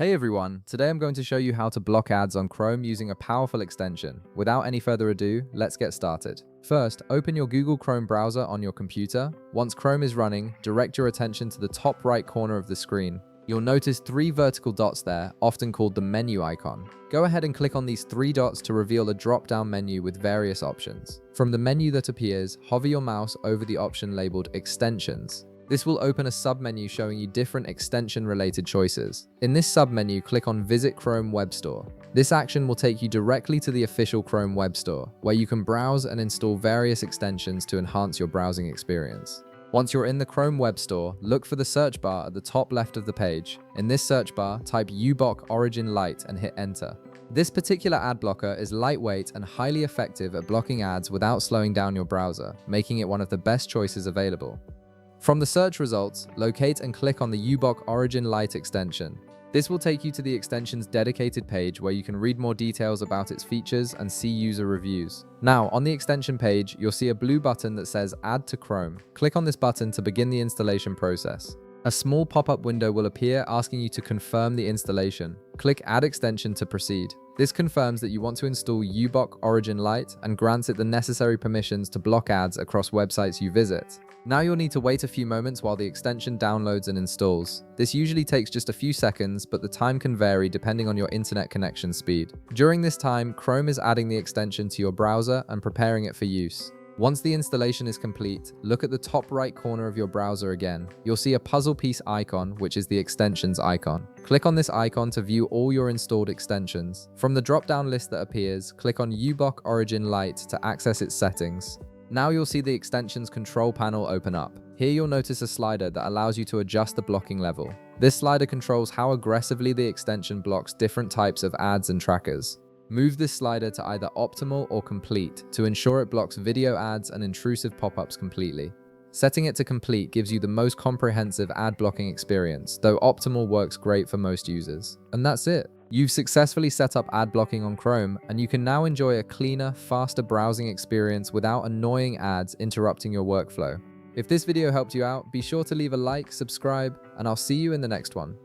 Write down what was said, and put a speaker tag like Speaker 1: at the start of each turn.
Speaker 1: Hey everyone, today I'm going to show you how to block ads on Chrome using a powerful extension. Without any further ado, let's get started. First, open your Google Chrome browser on your computer. Once Chrome is running, direct your attention to the top right corner of the screen. You'll notice three vertical dots there, often called the menu icon. Go ahead and click on these three dots to reveal a drop-down menu with various options. From the menu that appears, hover your mouse over the option labeled Extensions. This will open a submenu showing you different extension-related choices. In this submenu, click on Visit Chrome Web Store. This action will take you directly to the official Chrome Web Store, where you can browse and install various extensions to enhance your browsing experience. Once you're in the Chrome Web Store, look for the search bar at the top left of the page. In this search bar, type uBlock Origin Lite and hit Enter. This particular ad blocker is lightweight and highly effective at blocking ads without slowing down your browser, making it one of the best choices available. From the search results, locate and click on the uBlock Origin Lite extension. This will take you to the extension's dedicated page where you can read more details about its features and see user reviews. Now, on the extension page, you'll see a blue button that says Add to Chrome. Click on this button to begin the installation process. A small pop-up window will appear asking you to confirm the installation. Click Add Extension to proceed. This confirms that you want to install uBlock Origin Lite and grants it the necessary permissions to block ads across websites you visit. Now you'll need to wait a few moments while the extension downloads and installs. This usually takes just a few seconds, but the time can vary depending on your internet connection speed. During this time, Chrome is adding the extension to your browser and preparing it for use. Once the installation is complete, look at the top right corner of your browser again. You'll see a puzzle piece icon, which is the extensions icon. Click on this icon to view all your installed extensions. From the drop-down list that appears, click on uBlock Origin Lite to access its settings. Now you'll see the extension's control panel open up. Here you'll notice a slider that allows you to adjust the blocking level. This slider controls how aggressively the extension blocks different types of ads and trackers. Move this slider to either optimal or complete to ensure it blocks video ads and intrusive pop-ups completely. Setting it to complete gives you the most comprehensive ad blocking experience, though optimal works great for most users. And that's it. You've successfully set up ad blocking on Chrome, and you can now enjoy a cleaner, faster browsing experience without annoying ads interrupting your workflow. If this video helped you out, be sure to leave a like, subscribe, and I'll see you in the next one.